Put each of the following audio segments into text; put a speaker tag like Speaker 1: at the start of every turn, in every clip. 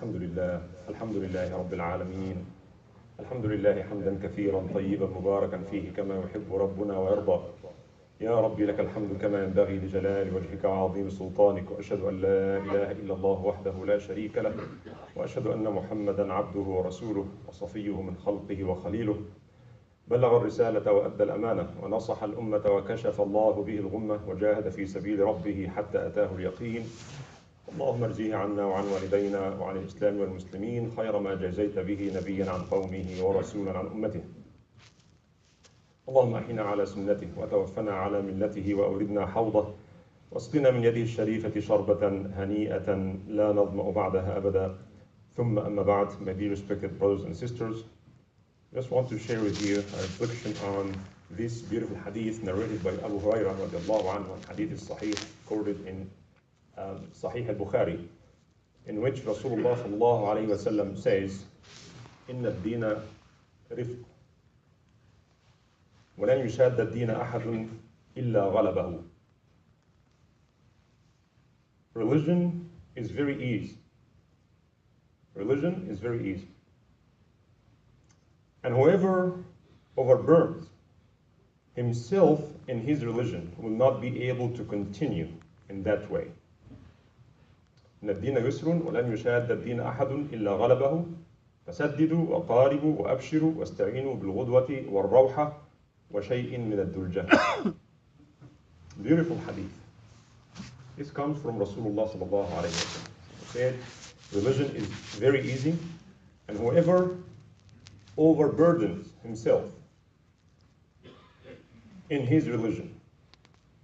Speaker 1: الحمد لله رب العالمين. الحمد لله حمدا كثيرا طيبا مباركا فيه كما يحب ربنا ويرضى. يا ربي لك الحمد كما ينبغي لجلال وجهك وعظيم سلطانك، وأشهد أن لا إله إلا الله وحده لا شريك له، وأشهد أن محمدا عبده ورسوله وصفيه من خلقه وخليله. بلغ الرسالة وأدى الأمانة ونصح الأمة وكشف الله به الغمة وجاهد في سبيل ربه حتى أتاه اليقين. اللهم ارجه عنا وعن والدينا وعن الإسلام والمسلمين خير ما جازيت به نبيا عن قومه ورسولا عن أمته. اللهم أحينا على سنته وتوفنا على ملته وأوردنا حوضه واسقنا من يده الشريفة شربة هنيئة لا نظمأ بعدها أبدا. ثم أما بعد, my dear respected brothers and sisters, I just want to share with you a reflection on this beautiful hadith narrated by Abu Hurairah radiallahu anhu, and hadith is sahih, quoted in Sahih al-Bukhari, in which Rasulullah sallallahu alayhi wa sallam says, إن الدين رفق ولن يشاد الدين أحد إلا غلبه. Religion is very easy. Religion is very easy. And whoever overburns himself in his religion will not be able to continue in that way. إن الدين يسر ولن يشاد الدين أحد إلا غلبه فسددوا وقاربوا وأبشروا واستعينوا بالغدوة والروحة وشيء من الدلجة. Beautiful hadith. This comes from Rasulullah sallallahu alayhi wa sallam. He said, religion is very easy, and whoever overburdens himself in his religion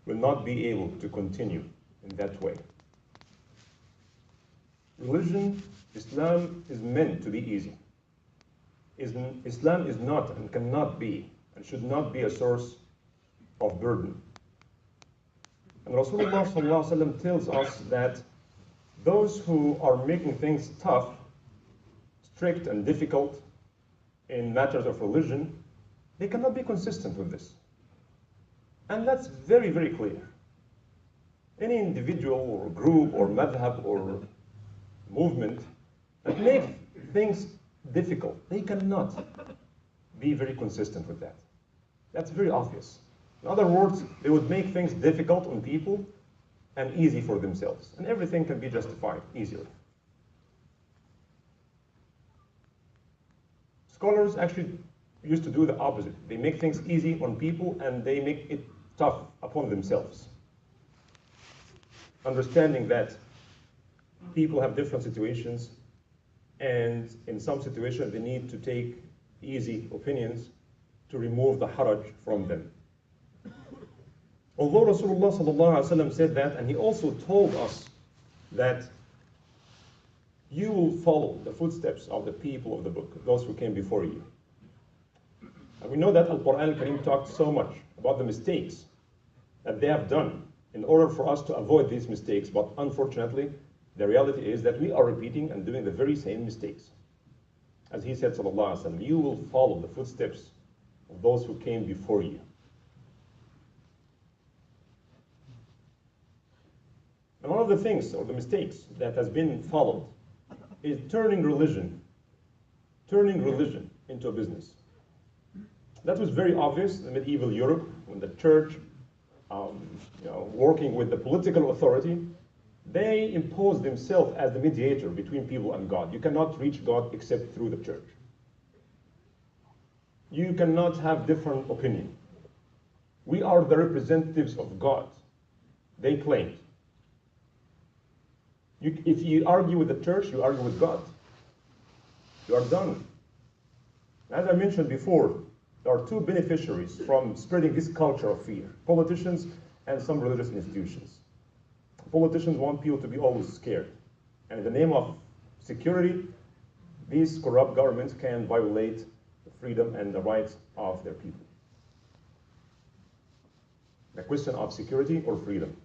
Speaker 1: will not be able to continue in that way. Religion, Islam, is meant to be easy. Islam is not and cannot be and should not be a source of burden. And Rasulullah sallallahu alaihi wasallam tells us that those who are making things tough, strict and difficult in matters of religion, they cannot be consistent with this. And that's very, very clear. Any individual or group or madhab or movement that make things difficult, they cannot be very consistent with that. That's very obvious. In other words, they would make things difficult on people and easy for themselves, and everything can be justified easily. Scholars actually used to do the opposite. They make things easy on people and they make it tough upon themselves. Understanding that people have different situations, and in some situations they need to take easy opinions to remove the haraj from them. Although Rasulullah sallallahu alaihi wasallam said that, and he also told us that you will follow the footsteps of the people of the book, those who came before you. And we know that Al-Quran al-Karim talked so much about the mistakes that they have done in order for us to avoid these mistakes, but unfortunately, the reality is that we are repeating and doing the very same mistakes. As he said, sallallahu alaihi wasallam, you will follow the footsteps of those who came before you. And one of the things, or the mistakes, that has been followed is turning religion into a business. That was very obvious in medieval Europe when the church, working with the political authority, they imposed themselves as the mediator between people and God. You cannot reach God except through the church. You cannot have different opinion. We are the representatives of God, they claimed. If you argue with the church, you argue with God. You are done. As I mentioned before, there are two beneficiaries from spreading this culture of fear: politicians and some religious institutions. Politicians want people to be always scared. And in the name of security, these corrupt governments can violate the freedom and the rights of their people. The question of security or freedom.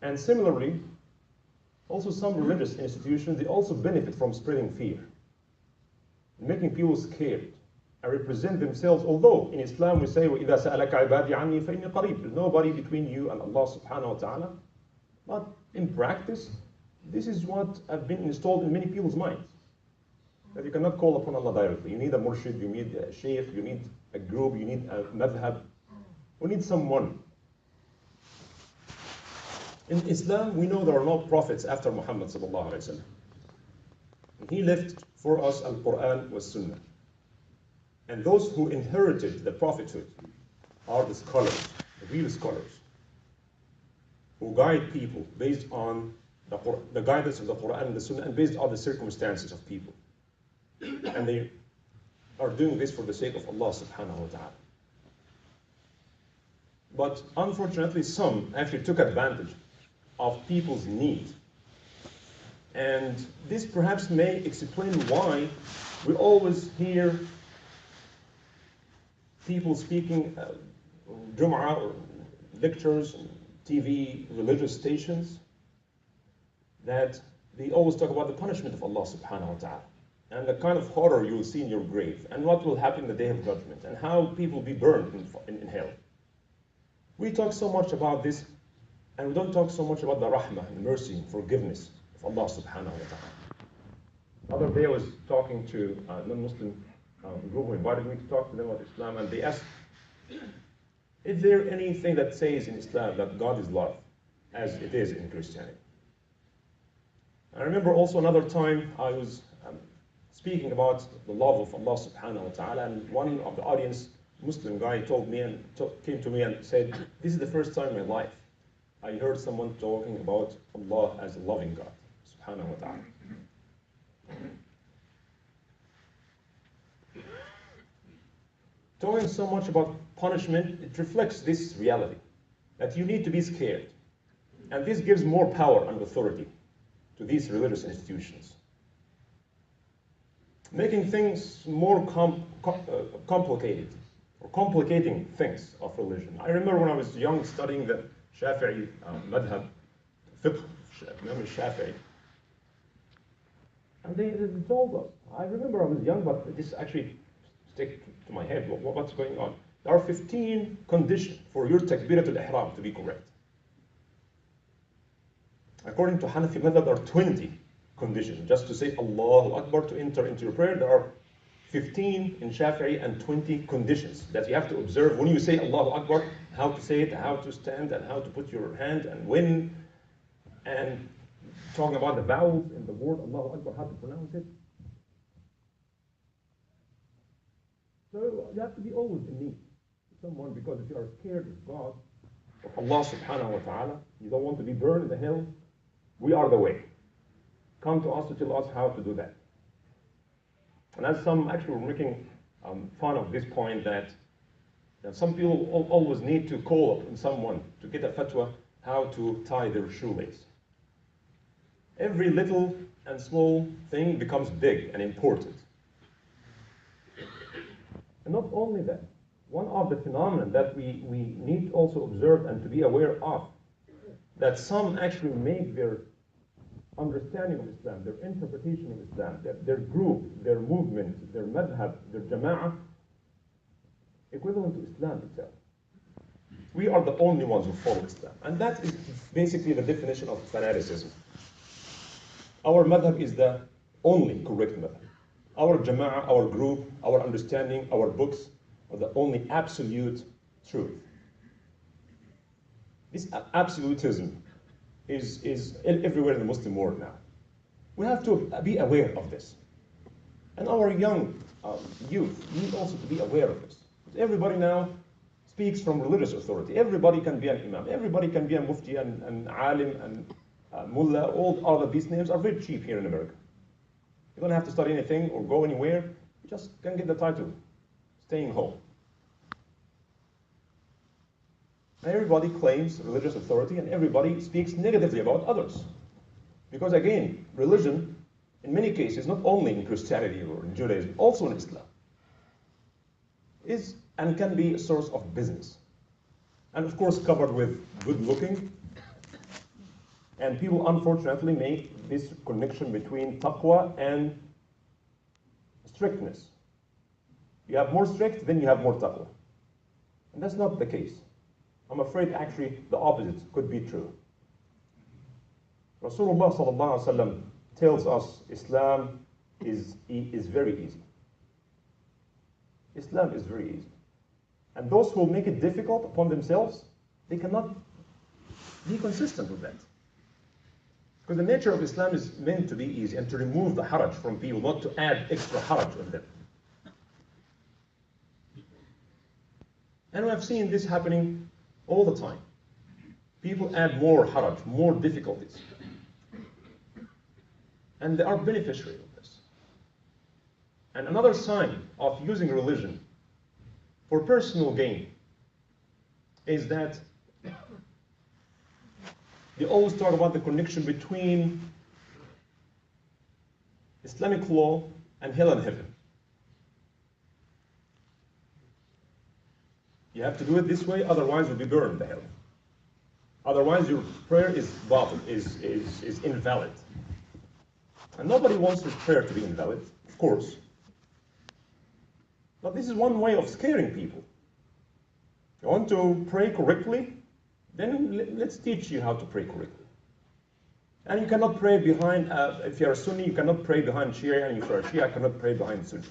Speaker 1: And similarly, also some religious institutions, they also benefit from spreading fear, making people scared and represent themselves. Although in Islam we say, وَإِذَا سَأَلَكَ عِبَادِي عَنِّي فَإِنِّي قَرِيبٌ. There's nobody between you and Allah subhanahu wa ta'ala. But in practice, this is what has been installed in many people's minds. That you cannot call upon Allah directly. You need a murshid, you need a shaykh, you need a group, you need a madhab. We need someone. In Islam, we know there are no prophets after Muhammad sallallahu alaihi wasallam. He left for us Al-Quran was Sunnah. And those who inherited the prophethood are the scholars, the real scholars, who guide people based on the guidance of the Quran and the Sunnah and based on the circumstances of people. And they are doing this for the sake of Allah subhanahu wa ta'ala. But unfortunately, some actually took advantage of people's need. And this perhaps may explain why we always hear people speaking Jumma or lectures on TV, religious stations, that they always talk about the punishment of Allah subhanahu wa ta'ala and the kind of horror you will see in your grave and what will happen in the day of judgment and how people will be burned in hell. We talk so much about this and we don't talk so much about the rahmah and mercy and forgiveness of Allah subhanahu wa ta'ala. The other day I was talking to a non-Muslim group who invited me to talk to them about Islam, and they asked, is there anything that says in Islam that God is love, as it is in Christianity? I remember also another time I was speaking about the love of Allah subhanahu wa ta'ala, and one of the audience, Muslim guy, told me and came to me and said, this is the first time in my life I heard someone talking about Allah as a loving God, subhanahu wa ta'ala. Talking so much about punishment, it reflects this reality, that you need to be scared. And this gives more power and authority to these religious institutions, making things more complicated, or complicating things of religion. I remember when I was young studying the Shafi'i madhab, fiqh, Imam Shafi'i, and they told us, I remember I was young, but this actually stick to my head, what's going on? There are 15 conditions for your takbiratul ihram to be correct. According to Hanafi madhab, there are 20 conditions. Just to say Allahu Akbar to enter into your prayer, there are 15 in Shafi'i and 20 conditions that you have to observe when you say Allahu Akbar, how to say it, how to stand, and how to put your hand, and when, and talking about the vowels in the word Allahu Akbar, how to pronounce it. So you have to be always in need of someone, because if you are scared of God, of Allah subhanahu wa ta'ala, you don't want to be burned in the hell, we are the way. Come to us to tell us how to do that. And as some actually were making fun of this point, that some people always need to call upon someone to get a fatwa how to tie their shoelace. Every little and small thing becomes big and important. And not only that, one of the phenomena that we need to also observe and to be aware of, that some actually make their understanding of Islam, their interpretation of Islam, their group, their movement, their madhab, their jama'ah, equivalent to Islam itself. We are the only ones who follow Islam. And that is basically the definition of fanaticism. Our madhab is the only correct madhab. Our jama'ah, our group, our understanding, our books are the only absolute truth. This absolutism is everywhere in the Muslim world now. We have to be aware of this. And our young youth need also to be aware of this. Everybody now speaks from religious authority. Everybody can be an imam. Everybody can be a mufti and alim and mullah. All other these names are very cheap here in America. You don't have to study anything or go anywhere. You just can get the title, staying home. And everybody claims religious authority, and everybody speaks negatively about others. Because again, religion, in many cases, not only in Christianity or in Judaism, also in Islam, is and can be a source of business. And of course, covered with good looking. And people unfortunately make this connection between taqwa and strictness. You have more strict, then you have more taqwa. And that's not the case. I'm afraid actually the opposite could be true. Rasulullah sallallahu alaihi wasallam tells us Islam is very easy. Islam is very easy. And those who make it difficult upon themselves, they cannot be consistent with that. Because the nature of Islam is meant to be easy and to remove the haraj from people, not to add extra haraj on them. And we have seen this happening all the time. People add more haraj, more difficulties. And they are beneficiary of this. And another sign of using religion for personal gain is that they always talk about the connection between Islamic law and hell and heaven. You have to do it this way, otherwise you'll be burned in the hell. Otherwise your prayer is batil, is invalid. And nobody wants his prayer to be invalid, of course. But this is one way of scaring people. You want to pray correctly? Then let's teach you how to pray correctly. And you cannot pray behind, if you're a Sunni, you cannot pray behind Shia, and if you're a Shia, you cannot pray behind Sunni.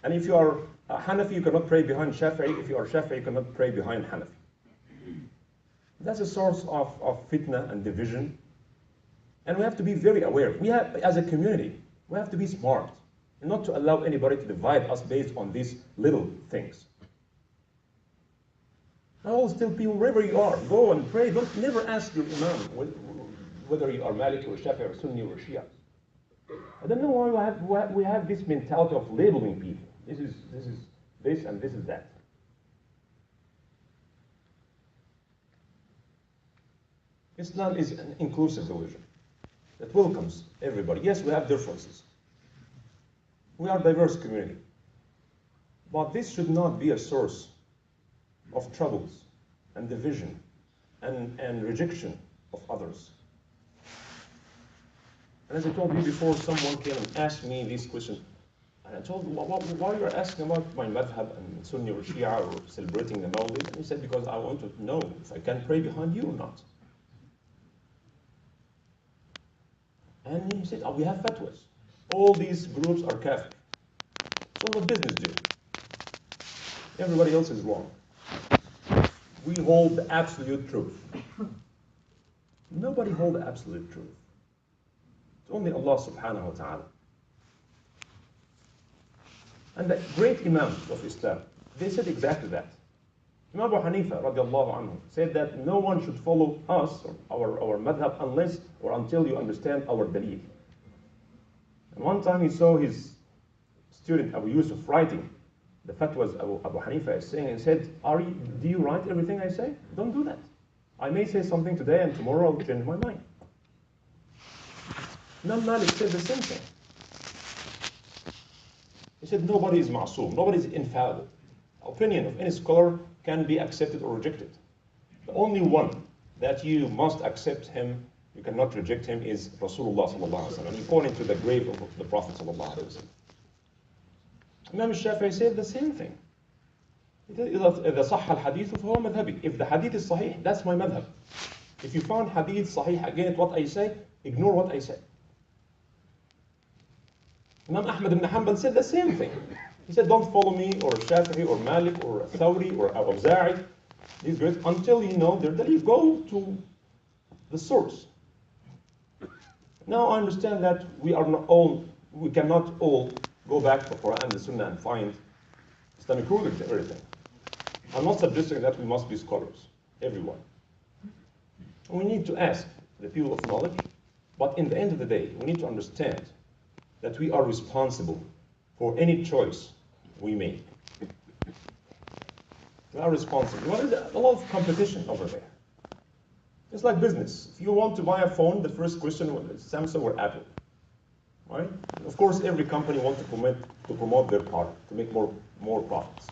Speaker 1: And if you are a Hanafi, you cannot pray behind Shafi'i. If you are Shafi'i, you cannot pray behind Hanafi. That's a source of fitna and division. And we have to be very aware. We have, as a community, we have to be smart and not to allow anybody to divide us based on these little things. I always tell people, wherever you are, go and pray. Don't never ask your imam whether you are Maliki or Shafi'i or Sunni or Shia. I don't know why we have this mentality of labeling people. This is this and this is that. Islam is an inclusive religion that welcomes everybody. Yes, we have differences. We are a diverse community. But this should not be a source of troubles and division and rejection of others. And as I told you before, someone came and asked me this question. And I told him, why are you asking about my madhab and Sunni or Shia or celebrating the Mawlid? And he said, because I want to know if I can pray behind you or not. And he said, we have fatwas. All these groups are kafir. So what business do? Everybody else is wrong. We hold the absolute truth. Nobody holds the absolute truth. It's only Allah subhanahu wa ta'ala. And the great imams of Islam, they said exactly that. Imam Abu Hanifa radiallahu anhu said that no one should follow us, or our madhab, unless or until you understand our dalil. And one time he saw his student Abu Yusuf writing the fatwas Abu Hanifa is saying, and said, do you write everything I say? Don't do that. I may say something today and tomorrow I'll change my mind. Imam Malik said the same thing. He said nobody is ma'soom, nobody is infallible. Opinion of any scholar can be accepted or rejected. The only one that you must accept him, you cannot reject him, is Rasulullah sallallahu alaihi wasallam. And you point into the grave of the Prophet sallallahu alaihi wasallam. Imam Shafi'i said the same thing. إذا صح الحديث فهو مذهبي. If the hadith is sahih, that's my madhab. If you found hadith sahih against what I say, ignore what I say. Imam Ahmad ibn Hanbal said the same thing. He said, don't follow me or Shafi'i or Malik or Thawri or Awza'i, these great, until you know their dalil. Go to the source. Now I understand that we cannot all go back to the Quran and the Sunnah and find Islamic rulings and everything. I'm not suggesting that we must be scholars, everyone. We need to ask the people of knowledge, but in the end of the day, we need to understand that we are responsible for any choice we make. We are responsible. Well, there's a lot of competition over there. It's like business. If you want to buy a phone, the first question is Samsung or Apple. Right? Of course, every company wants to promote their product, to make more profits.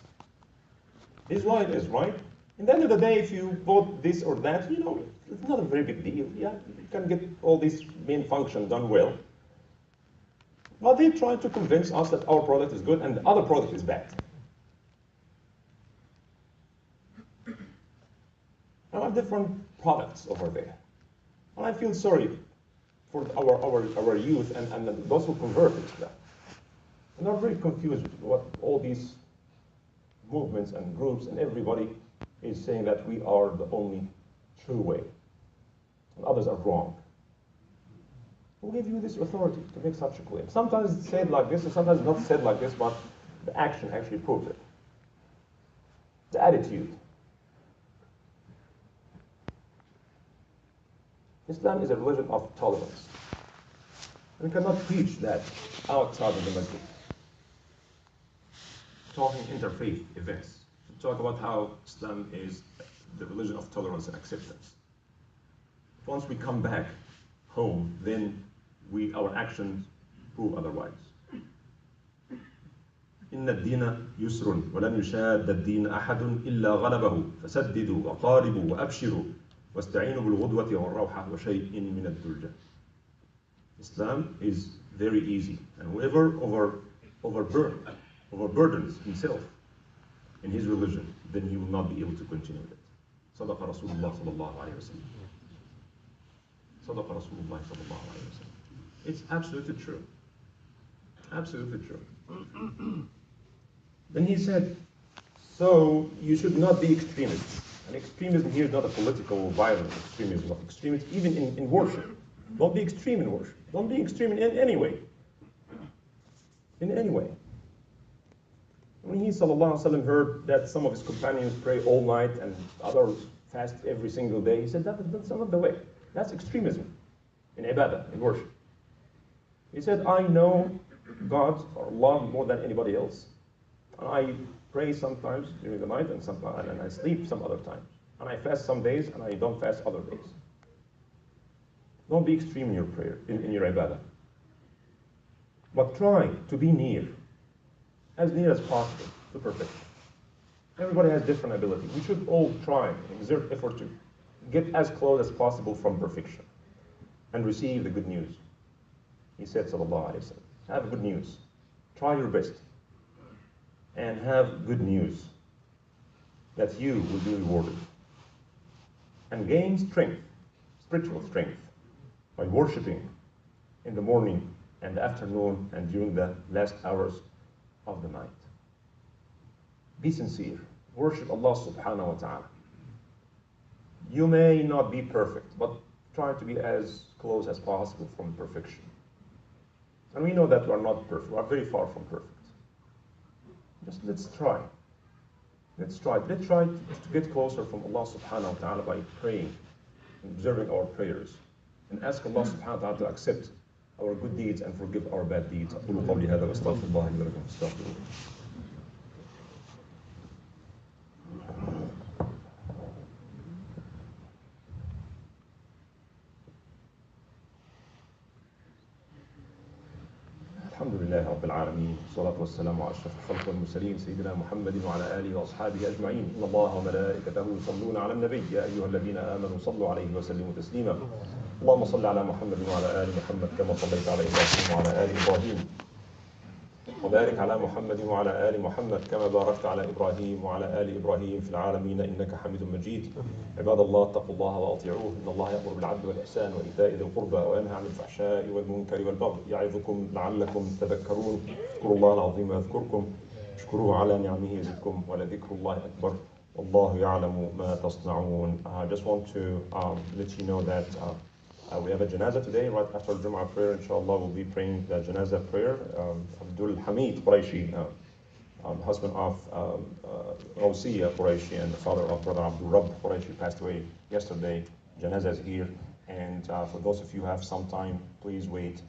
Speaker 1: This is why it is, right? In the end of the day, if you bought this or that, it's not a very big deal. Yeah, you can get all these main functions done well. But they try to convince us that our product is good and the other product is bad. There are different products over there. And I feel sorry for our youth and those who convert to Islam. And they're very confused with what all these movements and groups and everybody is saying that we are the only true way and others are wrong. Who gave you this authority to make such a claim? Sometimes it's said like this and sometimes not said like this, but the action actually proves it. The attitude. Islam is a religion of tolerance. We cannot preach that outside of the masjid. Talking interfaith events. To talk about how Islam is the religion of tolerance and acceptance. Once we come back home, then our actions prove otherwise. إن الدين يسر ولن يشاد الدين أحد إلا غلبه فسددوا وقاربوا وأبشروا واستعينوا بالغدوة والروحة وشيء من الدلجة. Islam is very easy, and whoever overburdens himself in his religion, then he will not be able to continue with it. صدق رسول الله صلى الله عليه وسلم. صدق رسول الله صلى الله عليه وسلم. It's absolutely true. Absolutely true. Then he said, so you should not be extremists. And extremism here is not a political violent extremism, but extremism even in worship. Don't be extreme in worship. Don't be extreme in any way. In any way. When he sallallahu alaihi wasallam heard that some of his companions pray all night and others fast every single day, he said that's not the way. That's extremism in ibadah, in worship. He said, I know God or Allah more than anybody else. And I pray sometimes during the night and I sleep some other times. And I fast some days and I don't fast other days. Don't be extreme in your prayer, in your ibadah. But try to be as near as possible to perfection. Everybody has different ability. We should all try and exert effort to get as close as possible from perfection and receive the good news. He said, sallallahu alaihi wasallam, have good news. Try your best and have good news that you will be rewarded and gain strength, spiritual strength, by worshiping in the morning and the afternoon and during the last hours of the night. Be sincere. Worship Allah subhanahu wa ta'ala. You may not be perfect, but try to be as close as possible from perfection. And we know that we are not perfect. We are very far from perfect. Just let's try. Let's try. Let's try to get closer from Allah subhanahu wa ta'ala by praying, observing our prayers, and ask Allah subhanahu wa ta'ala to accept our good deeds and forgive our bad deeds. أقول قولي هذا وأستغفر الله لي ولكم فاستغفروه. الحمد لله رب العالمين والصلاة والسلام على أشرف الخلق والمرسلين سيدنا محمد وعلى آله وأصحابه أجمعين. إن الله وملائكته يصلون على النبي يا أيها الذين آمنوا صلوا عليه وسلموا تسليما. اللهم صل على محمد وعلى آل محمد كما صليت على إبراهيم وعلى آل إبراهيم وبارك على محمد وعلى آل محمد كما باركت على إبراهيم وعلى آل إبراهيم في العالمين إنك حميد مجيد. عباد الله اتقوا الله وأطيعوه إن الله يأمر بالعدل والإحسان وإيتاء ذي القربى وينهى عن الفحشاء والمنكر والبغي يعظكم لعلكم تذكرون. اذكروا الله العظيم يذكركم اشكروه على نعمه يزدكم ولذكر الله أكبر والله يعلم ما تصنعون. I just want to let you know that we have a janazah today, right after Jumma prayer. Inshallah, we'll be praying the janazah prayer. Abdul Hamid Quraishi, husband of Rawsiya Quraishi and the father of brother Abdul Rabb Quraishi, passed away yesterday. Janazah is here. And for those of you who have some time, please wait.